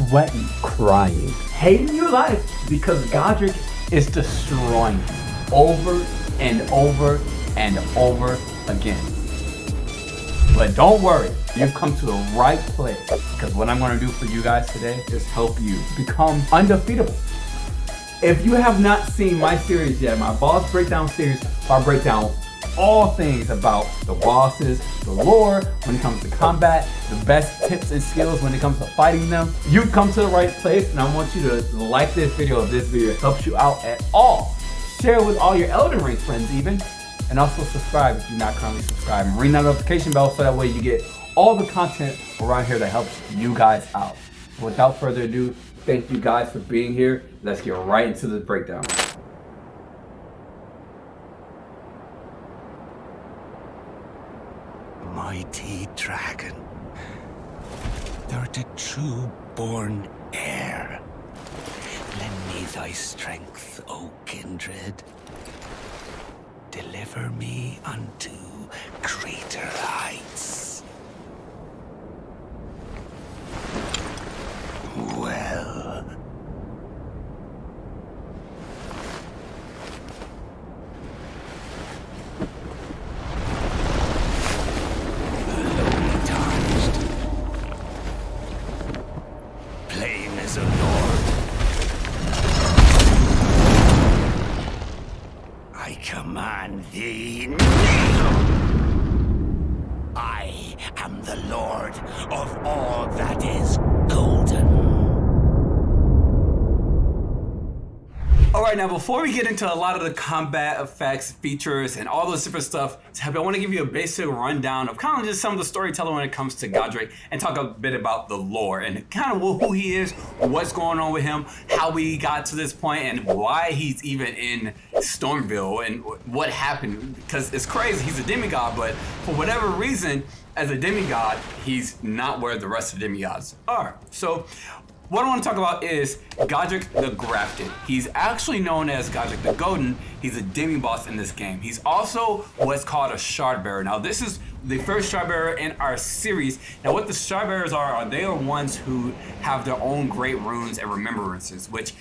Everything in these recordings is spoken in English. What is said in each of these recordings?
sweating, crying, hating your life because Godrick is destroying you over and over and over again. But don't worry, you've come to the right place, because what I'm going to do for you guys today is help you become undefeatable. If you have not seen my series yet, my boss breakdown series, I break down all things about the bosses, the lore, when it comes to combat, the best tips and skills when it comes to fighting them. You've come to the right place, and I want you to like this video if this video helps you out at all. Share it with all your Elden Ring friends even, and also subscribe if you're not currently subscribed. And ring that notification bell so that way you get all the content around here that helps you guys out. Without further ado, thank you guys for being here. Let's get right into the breakdown. Mighty dragon, thou the true born heir. Lend me thy strength, O kindred. Deliver me unto greater heights. Well. Lonely tarnished. Plain as a lord. I command thee, kneel! I am the Lord of all that is golden. Alright, now before we get into a lot of the combat effects, features, and all those different stuff, I want to give you a basic rundown of kind of just some of the storytelling when it comes to Godrick, and talk a bit about the lore and kind of who he is, what's going on with him, how we got to this point, and why he's even in Stormville, and what happened. Because it's crazy, he's a demigod, but for whatever reason, as a demigod, he's not where the rest of the demigods are. So what I want to talk about is Godrick the Grafted. He's actually known as Godrick the Golden. He's a demi-boss in this game. He's also what's called a shard bearer. Now this is the first shard bearer in our series. Now what the shard bearers are they are ones who have their own great runes and remembrances, which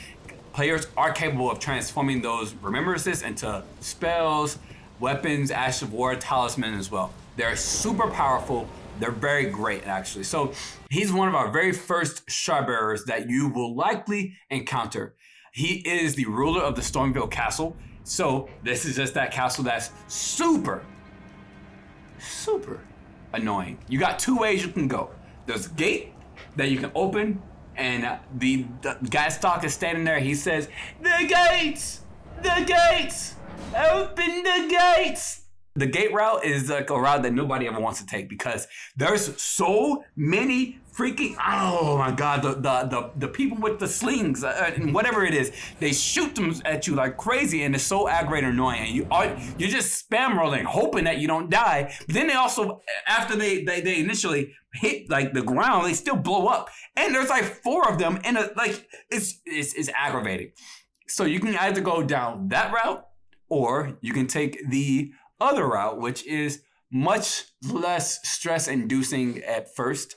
players are capable of transforming those remembrances into spells, weapons, Ash of War, talisman as well. They're super powerful. They're very great, actually. So he's one of our very first shard bearers that you will likely encounter. He is the ruler of the Stormville Castle. So this is just that castle that's super annoying. You got two ways you can go. There's a gate that you can open, and the guy Stalk is standing there. He says, "The gates! The gates! Open the gates!" The gate route is like a route that nobody ever wants to take because there's so many freaking, oh my God, the people with the slings and whatever it is, they shoot them at you like crazy, and it's so aggravating and annoying. And you're just spam rolling, hoping that you don't die. But then they also, after they initially hit like the ground, they still blow up. And there's like 4 of them, and it's aggravating. So you can either go down that route, or you can take the other route, which is much less stress-inducing at first,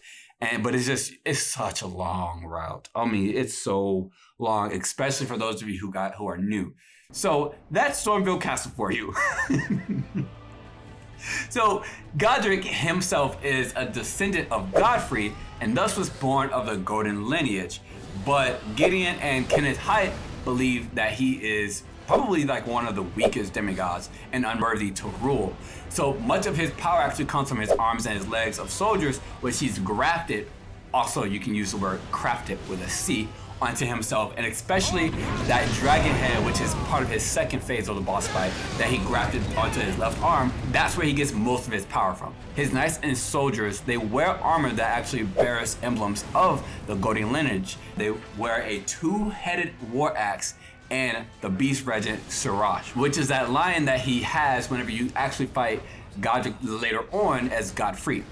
but it's such a long route. I mean, it's so long, especially for those of you who are new. So that's Stormville Castle for you. So Godrick himself is a descendant of Godfrey, and thus was born of the Golden lineage. But Gideon and Kenneth Haidt believe that he is probably like one of the weakest demigods and unworthy to rule. So much of his power actually comes from his arms and his legs of soldiers, which he's grafted. Also, you can use the word crafted with a C onto himself, and especially that dragon head, which is part of his second phase of the boss fight that he grafted onto his left arm. That's where he gets most of his power from. His knights and soldiers, they wear armor that actually bears emblems of the Golden lineage. They wear a 2-headed war axe and the beast regent Siraj, which is that lion that he has whenever you actually fight Godrick later on as Godfrey.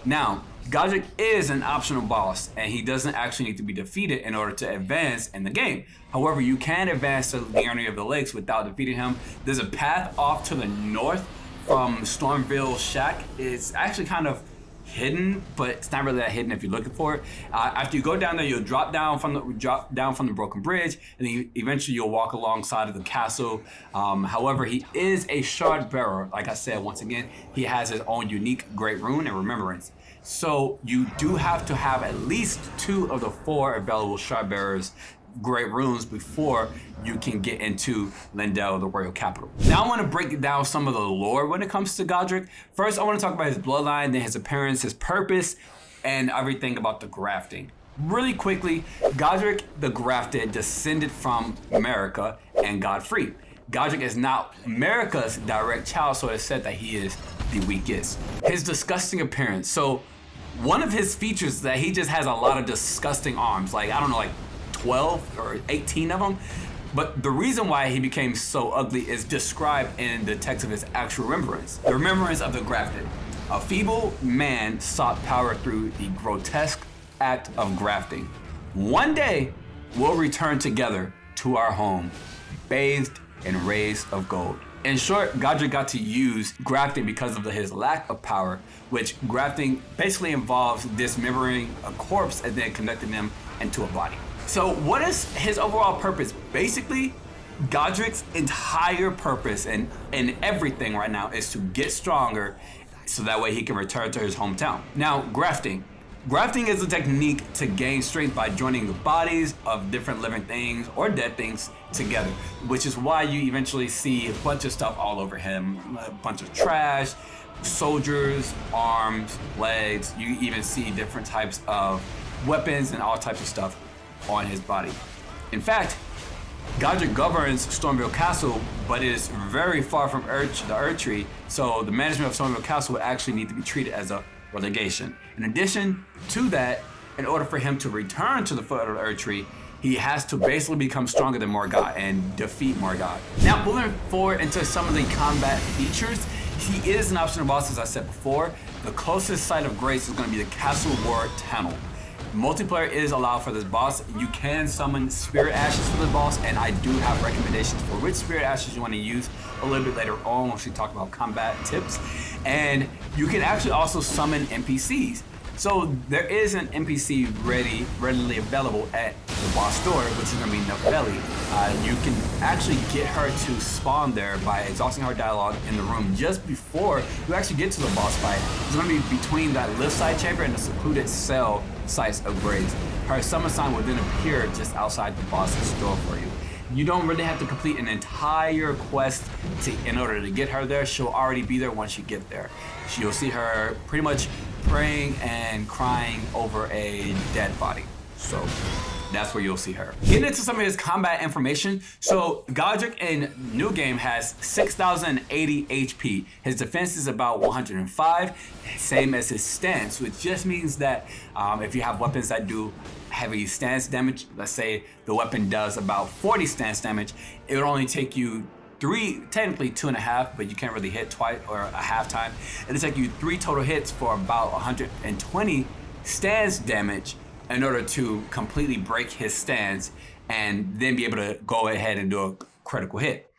Now, Godrick is an optional boss, and he doesn't actually need to be defeated in order to advance in the game. However, you can advance to the Arena of the Lakes without defeating him. There's a path off to the north from Stormville Shack. It's actually kind of hidden, but it's not really that hidden if you're looking for it. After you go down there, you'll drop down from the broken bridge, and then eventually you'll walk alongside of the castle. However, he is a shard bearer. Like I said, once again, he has his own unique great rune and remembrance. So you do have to have at least 2 of the 4 available shard bearers great runes before you can get into Leyndell, the royal capital. Now I want to break down some of the lore when it comes to Godrick. First, I want to talk about his bloodline, then his appearance, his purpose, and everything about the grafting. Really quickly, Godrick the Grafted descended from America and Godfrey. Godrick is not America's direct child, so it's said that he is the weakest. His disgusting appearance. So one of his features is that he just has a lot of disgusting arms. Like, I don't know, like 12 or 18 of them. But the reason why he became so ugly is described in the text of his actual remembrance. The remembrance of the Grafted. A feeble man sought power through the grotesque act of grafting. One day, we'll return together to our home, bathed in rays of gold. In short, Godrick got to use grafting because of his lack of power, which grafting basically involves dismembering a corpse and then connecting them into a body. So what is his overall purpose? Basically, Godrick's entire purpose and everything right now is to get stronger so that way he can return to his hometown. Now, grafting. Grafting is a technique to gain strength by joining the bodies of different living things or dead things together, which is why you eventually see a bunch of stuff all over him, a bunch of trash, soldiers, arms, legs. You even see different types of weapons and all types of stuff on his body. In fact, Godrick governs Stormville Castle, but it is very far from the Erdtree, so the management of Stormville Castle would actually need to be treated as a relegation. In addition to that, in order for him to return to the foot of the Erdtree, he has to basically become stronger than Morgott and defeat Morgott. Now, moving forward into some of the combat features, he is an optional boss, as I said before. The closest site of grace is going to be the Castle Ward Tunnel. Multiplayer is allowed for this boss. You can summon spirit ashes for the boss, and I do have recommendations for which spirit ashes you want to use a little bit later on once we talk about combat tips. And you can actually also summon NPCs. So there is an NPC readily available at the boss door, which is going to be Nefeli. You can actually get her to spawn there by exhausting her dialogue in the room just before you actually get to the boss fight. It's going to be between that lift side chamber and the secluded cell sites of grace. Her summon sign will then appear just outside the boss's door for you. You don't really have to complete an entire quest in order to get her there. She'll already be there once you get there. You'll see her pretty much praying and crying over a dead body. So that's where you'll see her. Getting into some of his combat information. So Godrick in New Game has 6,080 HP. His defense is about 105, same as his stance, which just means that if you have weapons that do heavy stance damage, let's say the weapon does about 40 stance damage, it would only take you technically 2.5, but you can't really hit twice or a half time. It'll take you 3 total hits for about 120 stance damage in order to completely break his stance and then be able to go ahead and do a critical hit.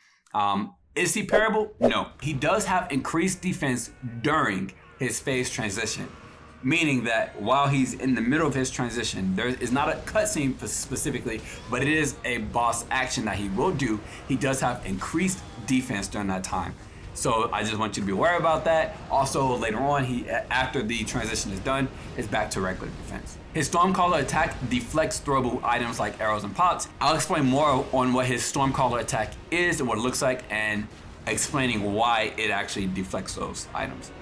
Is he parable? No. He does have increased defense during his phase transition, meaning that while he's in the middle of his transition, there is not a cutscene specifically, but it is a boss action that he will do. He does have increased defense during that time. So I just want you to be aware about that. Also, later on, after the transition is done, it's back to regular defense. His Stormcaller attack deflects throwable items like arrows and pots. I'll explain more on what his Stormcaller attack is and what it looks like, and explaining why it actually deflects those items.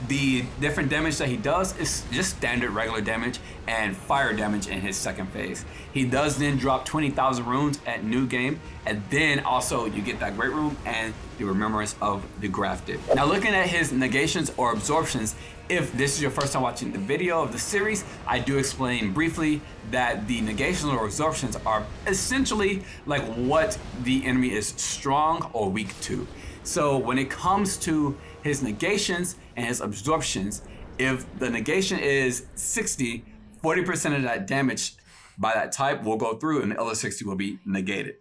The different damage that he does is just standard regular damage and fire damage in his second phase. He does then drop 20,000 runes at New Game, and then also you get that Great Rune and the Remembrance of the Grafted. Now, looking at his negations or absorptions, if this is your first time watching the video of the series, I do explain briefly that the negations or absorptions are essentially like what the enemy is strong or weak to. So when it comes to his negations and his absorptions, if the negation is 60, 40% of that damage by that type will go through and the other 60 will be negated.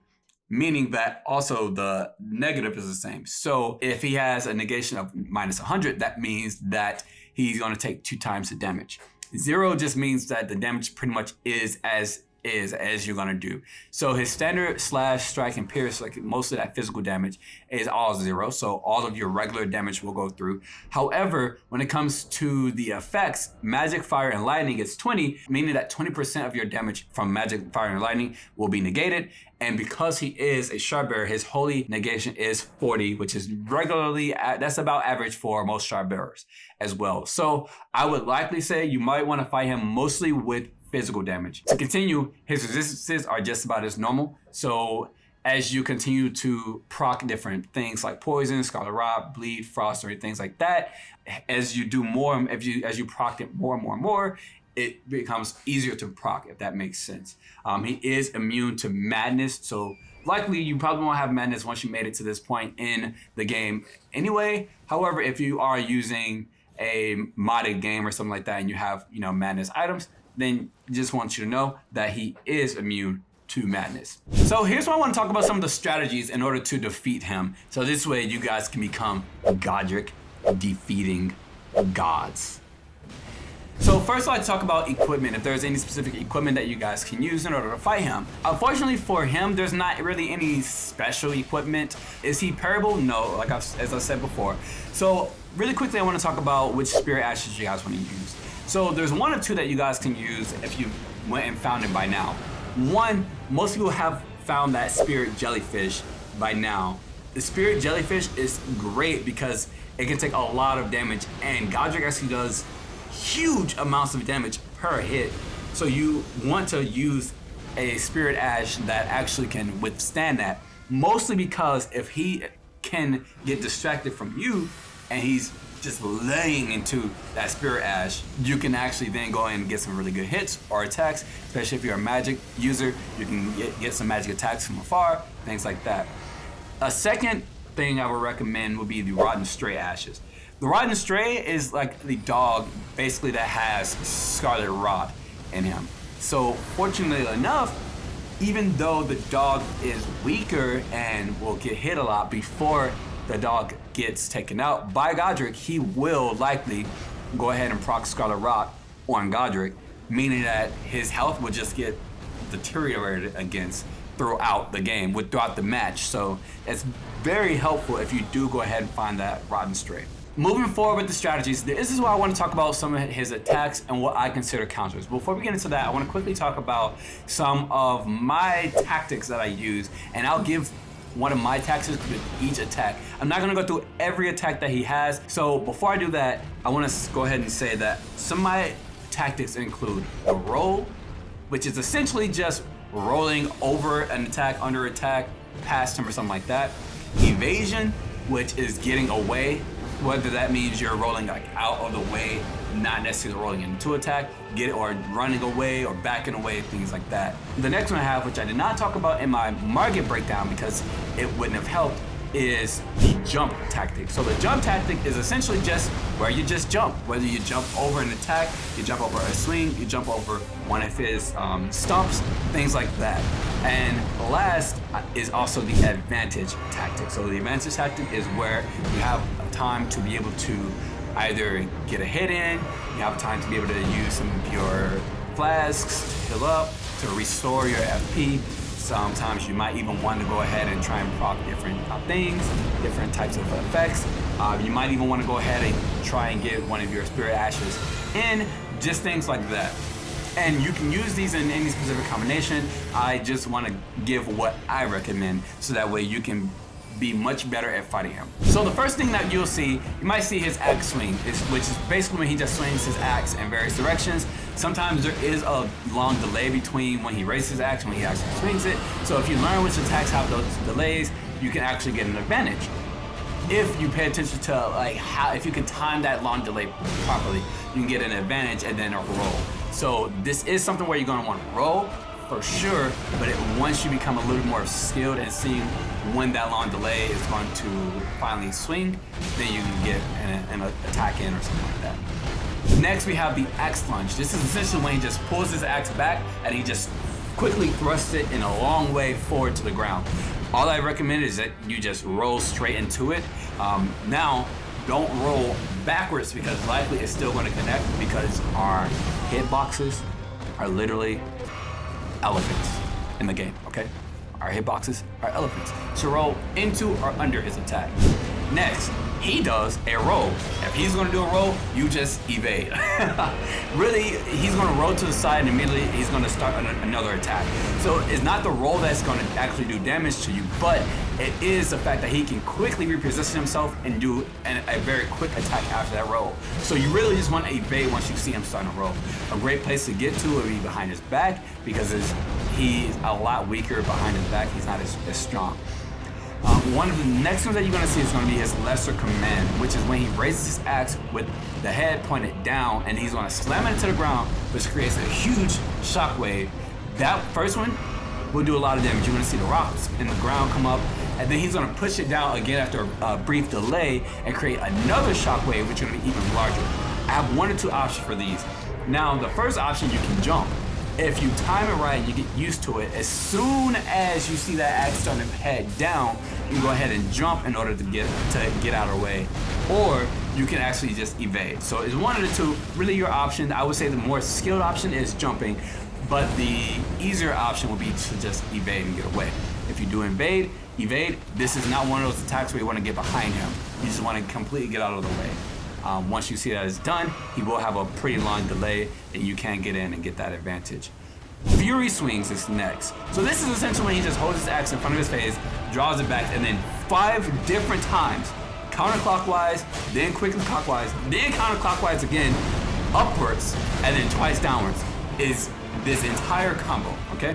Meaning that also the negative is the same. So if he has a negation of minus 100, that means that he's going to take 2 times the damage. 0 just means that the damage pretty much is as you're gonna do. So his standard, slash, strike, and pierce, like most of that physical damage, is all 0. So all of your regular damage will go through. However, when it comes to the effects, magic, fire, and lightning is 20, meaning that 20% of your damage from magic, fire, and lightning will be negated. And because he is a shard bearer, his holy negation is 40, which is that's about average for most shard bearers as well. So I would likely say you might want to fight him mostly with physical damage. To continue, his resistances are just about as normal. So as you continue to proc different things like poison, scarlet rot, bleed, frost, or things like that, as you do more, as you proc it more and more and more, it becomes easier to proc, if that makes sense. He is immune to madness, so likely you probably won't have madness once you made it to this point in the game anyway. However, if you are using a modded game or something like that and you have, madness items, then just want you to know that he is immune to madness. So here's why I want to talk about some of the strategies in order to defeat him. So this way you guys can become Godrick, defeating gods. So first I'd like to talk about equipment, if there's any specific equipment that you guys can use in order to fight him. Unfortunately for him, there's not really any special equipment. Is he parable? No, as I said before. So really quickly I want to talk about which spirit ashes you guys want to use. So there's 1 or 2 that you guys can use if you went and found it by now. 1, most people have found that spirit jellyfish by now. The spirit jellyfish is great because it can take a lot of damage, and Godrick actually does huge amounts of damage per hit. So you want to use a spirit ash that actually can withstand that, mostly because if he can get distracted from you and he's just laying into that spirit ash, you can actually then go in and get some really good hits or attacks, especially if you're a magic user. You can get some magic attacks from afar, things like that. A second thing I would recommend would be the rotten stray ashes. The rotten stray is like the dog basically that has scarlet rot in him. So fortunately enough, even though the dog is weaker and will get hit a lot before the dog gets taken out by Godrick, he will likely go ahead and proc scarlet rot on Godrick, meaning that his health will just get deteriorated against throughout the game, throughout the match. So it's very helpful if you do go ahead and find that rotten stray. Moving forward with the strategies, this is why I want to talk about some of his attacks and what I consider counters. Before we get into that, I want to quickly talk about some of my tactics that I use, and I'll give one of my tactics with each attack. I'm not going to go through every attack that he has, so before I do that, I want to go ahead and say that some of my tactics include a roll, which is essentially just rolling over an attack, under attack, past him or something like that. Evasion, which is getting away, whether that means you're rolling like out of the way, not necessarily rolling into attack, or running away or backing away, things like that. The next one I have, which I did not talk about in my market breakdown because it wouldn't have helped, is the jump tactic. So the jump tactic is essentially just where you just jump. Whether you jump over an attack, you jump over a swing, you jump over one of his stumps, things like that. And last is also the advantage tactic. So the advantage tactic is where you have time to be able to either get a hit in, you have time to be able to use some of your flasks to heal up, to restore your FP. Sometimes you might even want to go ahead and try and proc different things, different types of effects. You might even want to go ahead and try and get one of your spirit ashes in, just things like that. And you can use these in any specific combination. I just want to give what I recommend so that way you can be much better at fighting him. So the first thing that you'll see, you might see his axe swing, which is basically when he just swings his axe in various directions. Sometimes there is a long delay between when he raises his axe and when he actually swings it. So if you learn which attacks have those delays, you can actually get an advantage. If you pay attention to if you can time that long delay properly, you can get an advantage and then a roll. So this is something where you're gonna want to roll for sure, but once you become a little bit more skilled and seeing when that long delay is going to finally swing, then you can get an attack in or something like that. Next, we have the axe lunge. This is essentially when he just pulls his axe back and he just quickly thrusts it in a long way forward to the ground. All I recommend is that you just roll straight into it. Now, don't roll backwards because likely it's still going to connect because our hitboxes are literally elephants in the game, okay? Our hitboxes are elephants. So roll into or under his attack. Next, he does a roll. If he's gonna do a roll, you just evade. Really, he's gonna roll to the side and immediately he's gonna start another attack. So it's not the roll that's gonna actually do damage to you, but it is the fact that he can quickly reposition himself and do a very quick attack after that roll. So you really just want to evade once you see him starting to roll. A great place to get to would be behind his back because he's a lot weaker behind his back. He's not as strong. One of the next ones that you're going to see is going to be his lesser command, which is when he raises his axe with the head pointed down and he's going to slam it into the ground, which creates a huge shockwave. That first one will do a lot of damage. You're going to see the rocks in the ground come up, and then he's going to push it down again after a brief delay and create another shockwave, which is going to be even larger. I have one or two options for these. Now, the first option, you can jump. If you time it right and you get used to it, as soon as you see that axe starting to head down, you can go ahead and jump in order to get out of the way. Or you can actually just evade. So it's one of the two, really your option. I would say the more skilled option is jumping, but the easier option would be to just evade and get away. If you do evade, this is not one of those attacks where you want to get behind him. You just want to completely get out of the way. Once you see that it's done, he will have a pretty long delay and you can get in and get that advantage. Fury swings is next. So this is essentially when he just holds his axe in front of his face, draws it back, and then 5 different times, counterclockwise, then quickly clockwise, then counterclockwise again, upwards, and then twice downwards, is this entire combo, okay?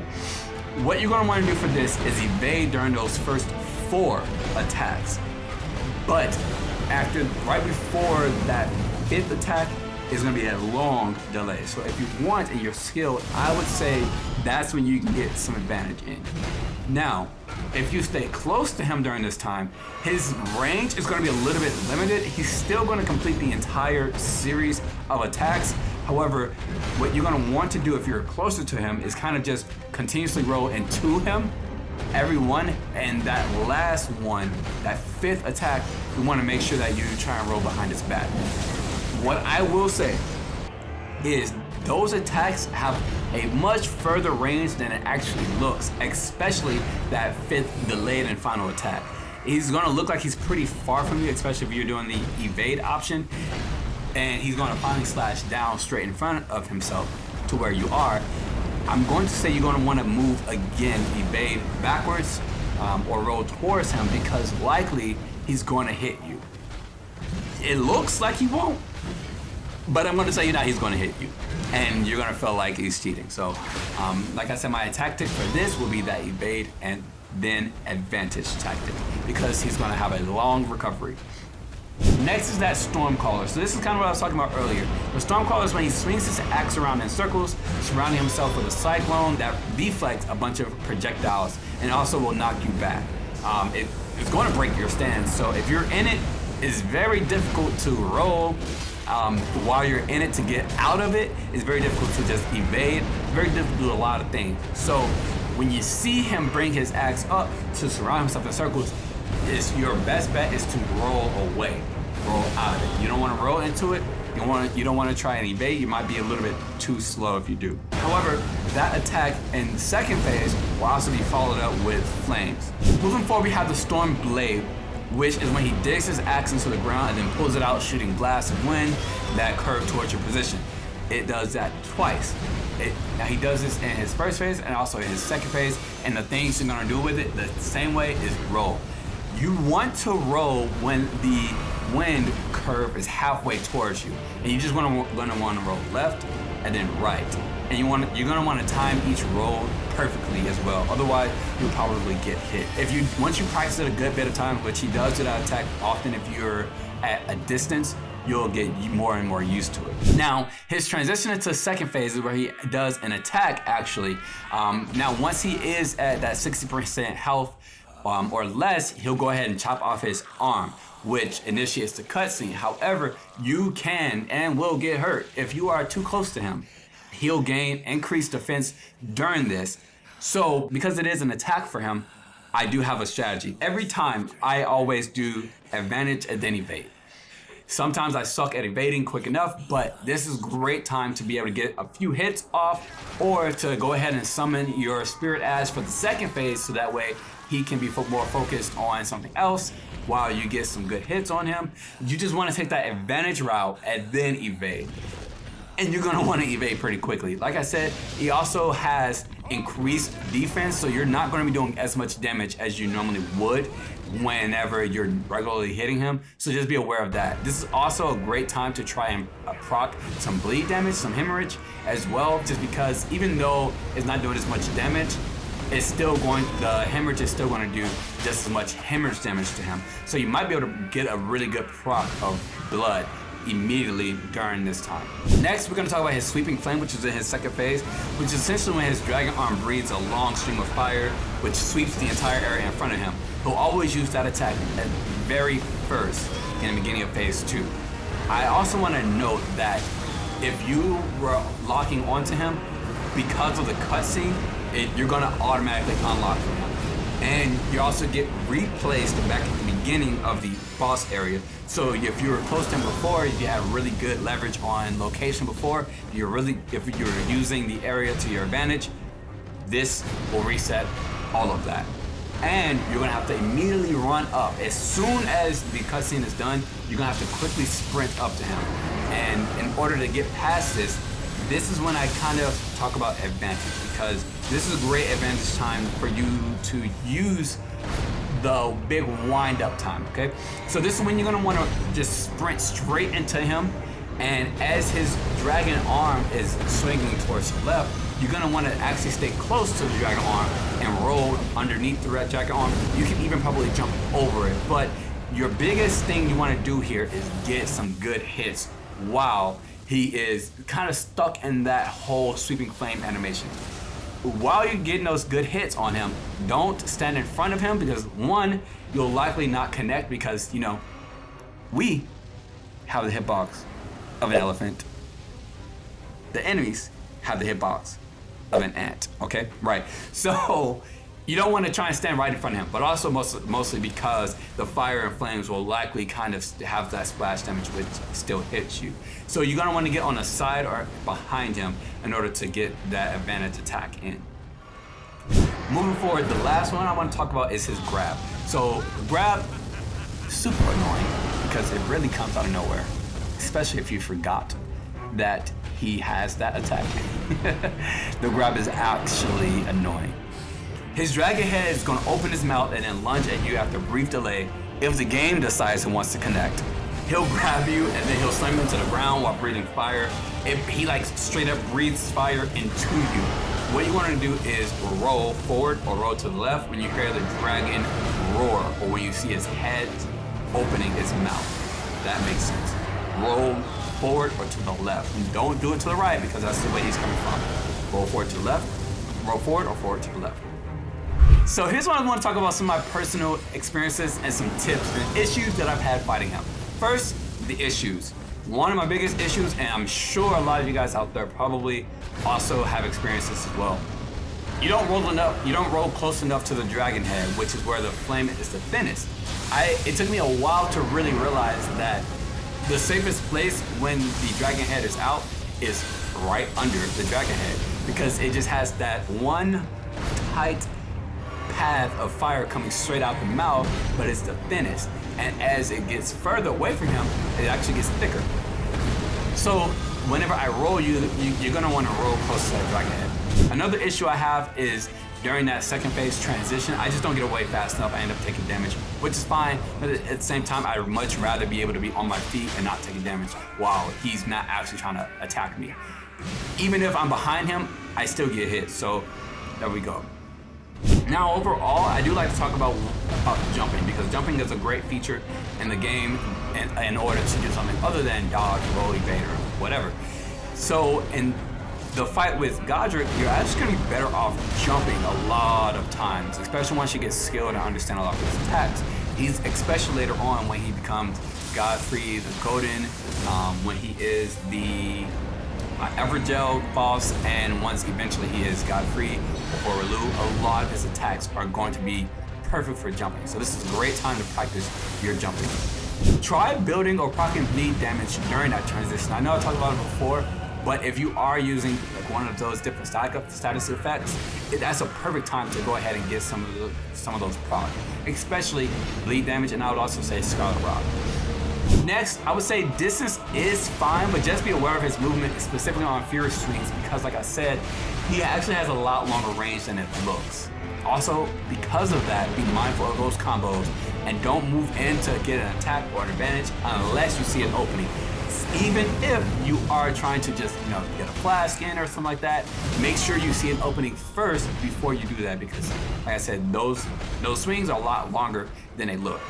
What you're gonna wanna do for this is evade during those first 4 attacks. But right before that 5th attack is going to be a long delay. So if you want and you're skilled, I would say that's when you can get some advantage in. Now, if you stay close to him during this time, his range is going to be a little bit limited. He's still going to complete the entire series of attacks. However, what you're going to want to do if you're closer to him is kind of just continuously roll into him every one, and that last one, that 5th attack, you want to make sure that you try and roll behind his back. What I will say is those attacks have a much further range than it actually looks, especially that 5th delayed and final attack. He's going to look like he's pretty far from you, especially if you're doing the evade option, and he's going to finally slash down straight in front of himself to where you are. I'm going to say you're going to want to move again, evade backwards or roll towards him because likely he's going to hit you. It looks like he won't, but I'm going to tell you now he's going to hit you and you're going to feel like he's cheating. So like I said, my tactic for this will be that evade and then advantage tactic because he's going to have a long recovery. Next is that Stormcaller. So this is kind of what I was talking about earlier. The Stormcaller is when he swings his axe around in circles, surrounding himself with a cyclone that deflects a bunch of projectiles and also will knock you back. It's going to break your stance. So if you're in it, it's very difficult to roll. While you're in it, to get out of it, it's very difficult to just evade. It's very difficult to do a lot of things. So when you see him bring his axe up to surround himself in circles, your best bet is to roll away, roll out of it. You don't want to roll into it. You don't want to try and evade. You might be a little bit too slow if you do. However, that attack in the second phase will also be followed up with flames. Moving forward, we have the Storm Blade, which is when he digs his axe into the ground and then pulls it out, shooting blasts of wind that curve towards your position. It does that twice. Now he does this in his first phase and also in his second phase, and the things you're gonna do with it the same way is roll. You want to roll when the wind curve is halfway towards you, and you just gonna want to roll left and then right, and you're gonna want to time each roll perfectly as well. Otherwise, you'll probably get hit. Once you practice it a good bit of time, which he does do that attack often, if you're at a distance, you'll get more and more used to it. Now, his transition into the second phase is where he does an attack actually. Now, once he is at that 60% health or less, he'll go ahead and chop off his arm, which initiates the cutscene. However, you can and will get hurt if you are too close to him. He'll gain increased defense during this. So because it is an attack for him, I do have a strategy. Every time I always do advantage and then evade. Sometimes I suck at evading quick enough, but this is a great time to be able to get a few hits off, or to go ahead and summon your Spirit Ash for the second phase, so that way he can be more focused on something else while you get some good hits on him. You just want to take that advantage route and then evade. And you're gonna want to evade pretty quickly. Like I said, he also has increased defense, so you're not going to be doing as much damage as you normally would whenever you're regularly hitting him. So just be aware of that. This is also a great time to try and proc some bleed damage, some hemorrhage as well, just because even though it's not doing as much damage, it's still going, the hemorrhage is still going to do just as much hemorrhage damage to him. So you might be able to get a really good proc of blood immediately during this time. Next, we're going to talk about his Sweeping Flame, which is in his second phase, which is essentially when his dragon arm breathes a long stream of fire, which sweeps the entire area in front of him. He'll always use that attack at very first in the beginning of phase 2. I also want to note that if you were locking onto him, because of the cutscene, you're going to automatically unlock for him. And you also get replaced back at the beginning of the boss area. So if you were close to him before, if you had really good leverage on location before, if you're using the area to your advantage, this will reset all of that. And you're gonna have to immediately run up. As soon as the cutscene is done, you're gonna have to quickly sprint up to him. And in order to get past this is when I kind of talk about advantage, because this is a great advantage time for you to use the big wind up time, okay? So this is when you're gonna wanna just sprint straight into him, and as his dragon arm is swinging towards the left, you're gonna wanna actually stay close to the dragon arm and roll underneath the red dragon arm. You can even probably jump over it, but your biggest thing you wanna do here is get some good hits while he is kind of stuck in that whole Sweeping Flame animation. While you're getting those good hits on him, don't stand in front of him, because one, you'll likely not connect, because, you know, we have the hitbox of an elephant. The enemies have the hitbox of an ant, okay? Right, so you don't want to try and stand right in front of him, but also mostly because the fire and flames will likely kind of have that splash damage which still hits you. So you're gonna want to get on the side or behind him in order to get that advantage attack in. Moving forward, the last one I want to talk about is his grab. So grab, super annoying because it really comes out of nowhere, especially if you forgot that he has that attack. The grab is actually annoying. His dragon head is going to open his mouth and then lunge at you after a brief delay if the game decides it wants to connect. He'll grab you and then he'll slam you into the ground while breathing fire. He like straight up breathes fire into you. What you want to do is roll forward or roll to the left when you hear the dragon roar, or when you see his head opening its mouth. That makes sense. Roll forward or to the left. And don't do it to the right, because that's the way he's coming from. Roll forward to the left, roll forward or forward to the left. So here's what I want to talk about, some of my personal experiences and some tips and issues that I've had fighting him. First, the issues. One of my biggest issues, and I'm sure a lot of you guys out there probably also have experienced this as well. You don't roll close enough to the dragon head, which is where the flame is the thinnest. It took me a while to really realize that the safest place when the dragon head is out is right under the dragon head, because it just has that one tight path of fire coming straight out the mouth, but it's the thinnest. And as it gets further away from him, it actually gets thicker. So whenever I roll you're gonna want to roll close to that dragon head. Another issue I have is during that second phase transition, I just don't get away fast enough. I end up taking damage, which is fine, but at the same time, I'd much rather be able to be on my feet and not taking damage while he's not actually trying to attack me. Even if I'm behind him, I still get hit, so there we go. Now overall, I do like to talk about jumping, because jumping is a great feature in the game in order to do something other than dodge, roll, evade, or whatever. So in the fight with Godrick, you're actually going to be better off jumping a lot of times, especially once you get skilled and understand a lot of his attacks. Especially later on when he becomes Godfrey the Golden, when he is the Evergel boss, and once eventually he is Godfrey or Relu, a lot of his attacks are going to be perfect for jumping. So this is a great time to practice your jumping. Try building or proccing bleed damage during that transition. I know I talked about it before, but if you are using like one of those different status effects, that's a perfect time to go ahead and get some of those proc, especially bleed damage, and I would also say Scarlet Rock. Next, I would say distance is fine, but just be aware of his movement, specifically on Furious Swings, because like I said, he actually has a lot longer range than it looks. Also, because of that, be mindful of those combos and don't move in to get an attack or an advantage unless you see an opening. Even if you are trying to just, get a flash in or something like that, make sure you see an opening first before you do that, because like I said, those swings are a lot longer than they look.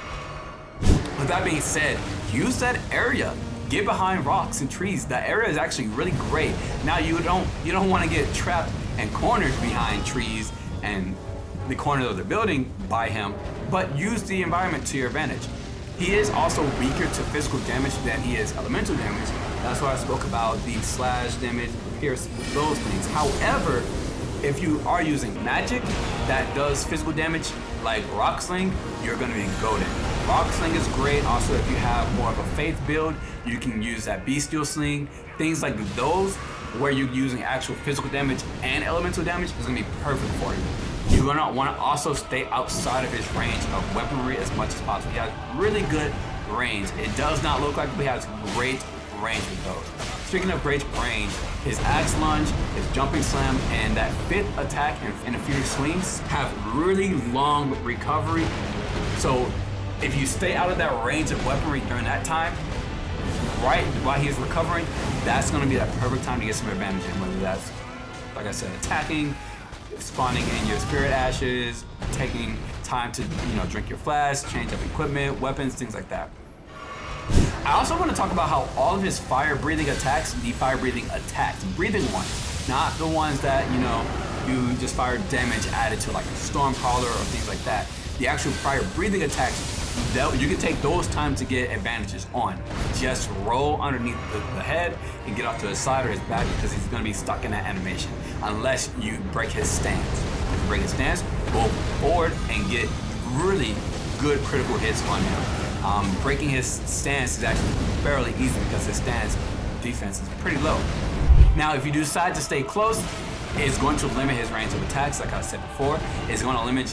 With that being said, use that area. Get behind rocks and trees. That area is actually really great. Now you don't want to get trapped and cornered behind trees and the corner of the building by him, but use the environment to your advantage. He is also weaker to physical damage than he is elemental damage. That's why I spoke about the slash damage, pierce, those things. However, if you are using magic that does physical damage, like Rock Sling, you're going to be golden. Rock Sling is great. Also, if you have more of a faith build, you can use that Bestial Sling. Things like those, where you're using actual physical damage and elemental damage, is going to be perfect for you. You're going to want to also stay outside of his range of weaponry as much as possible. He has really good range. It does not look like he has great range with those. Speaking of great range, his axe lunge, his jumping slam, and that fifth attack in a few swings have really long recovery. So if you stay out of that range of weaponry during that time, right while he's recovering, that's going to be that perfect time to get some advantage in, whether that's, like I said, attacking, spawning in your spirit ashes, taking time to drink your flask, change up equipment, weapons, things like that. I also want to talk about how all of his fire breathing attacks, the fire breathing attacks, breathing ones, not the ones that you just fire damage added to like a storm caller or things like that. The actual fire breathing attacks, you can take those time to get advantages on. Just roll underneath the head and get off to his side or his back, because he's going to be stuck in that animation unless you break his stance. If you break his stance, go forward and get really good critical hits on him. Breaking his stance is actually fairly easy because his stance defense is pretty low. Now, if you decide to stay close, it's going to limit his range of attacks, like I said before. It's going to limit,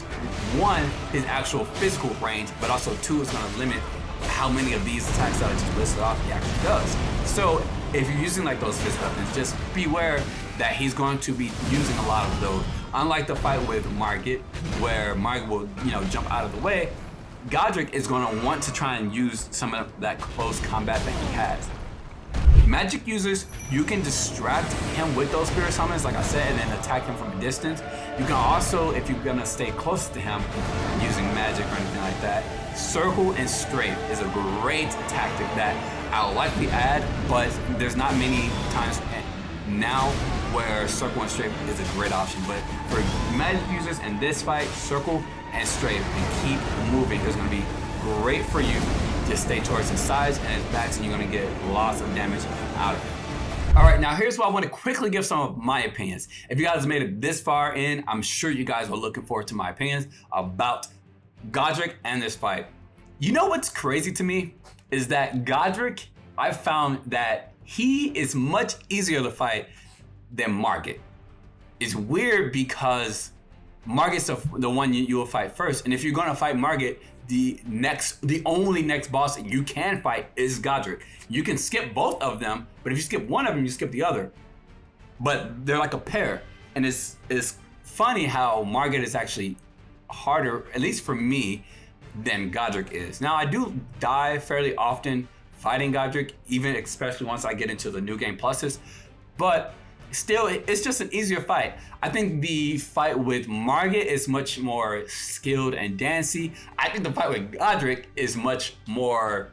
one, his actual physical range, but also two, it's going to limit how many of these attacks that I just listed off he actually does. So if you're using like those physical weapons, just beware that he's going to be using a lot of those. Unlike the fight with Margit, where Margit will, jump out of the way, Godrick is going to want to try and use some of that close combat that he has. Magic users, you can distract him with those spirit summons, like I said, and then attack him from a distance. You can also, if you're gonna stay close to him using magic or anything like that, circle and strafe is a great tactic that I'll likely add, but there's not many times now where circle and strafe is a great option. But for magic users in this fight, circle and strafe and keep moving is gonna be great for you. Just stay towards his sides and his backs, and you're gonna get lots of damage out of it. All right, now here's why I want to quickly give some of my opinions. If you guys made it this far in, I'm sure you guys were looking forward to my opinions about Godrick and this fight. You know what's crazy to me is that Godrick, I found that he is much easier to fight than Margit. It's weird because Margit's the one you will fight first, and if you're gonna fight Margit, the only next boss that you can fight is Godrick. You can skip both of them, but if you skip one of them, you skip the other. But they're like a pair, and it's funny how Margit is actually harder, at least for me, than Godrick is. Now, I do die fairly often fighting Godrick, even especially once I get into the new game pluses, but still, it's just an easier fight. I think the fight with Margit is much more skilled and dancey. I think the fight with Godrick is much more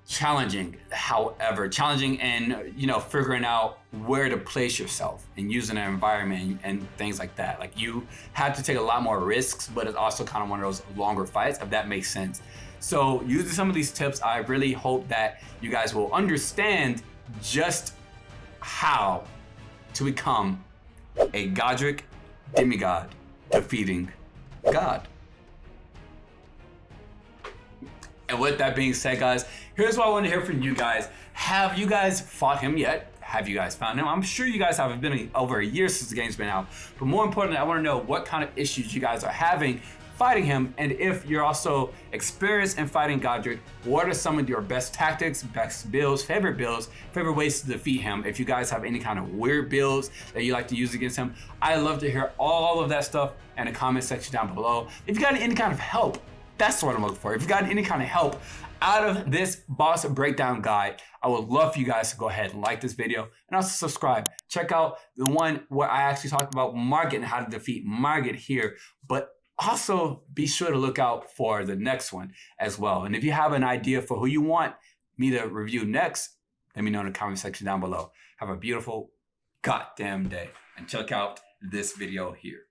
challenging. However, challenging and figuring out where to place yourself and using an environment and things like that. Like, you have to take a lot more risks, but it's also kind of one of those longer fights, if that makes sense. So using some of these tips, I really hope that you guys will understand just how to become a Godrick demigod defeating God. And with that being said, guys, here's what I want to hear from you guys. Have you guys fought him yet? Have you guys found him? I'm sure you guys have. It's been over a year since the game's been out. But more importantly, I want to know what kind of issues you guys are having fighting him, and if you're also experienced in fighting Godrick, what are some of your best tactics, best builds, favorite ways to defeat him? If you guys have any kind of weird builds that you like to use against him, I love to hear all of that stuff in the comment section down below. If you got any kind of help, that's what I'm looking for. If you got any kind of help out of this boss breakdown guide, I would love for you guys to go ahead and like this video and also subscribe. Check out the one where I actually talked about Margit and how to defeat Margit here, but also be sure to look out for the next one as well. And if you have an idea for who you want me to review next, let me know in the comment section down below. Have a beautiful goddamn day and check out this video here.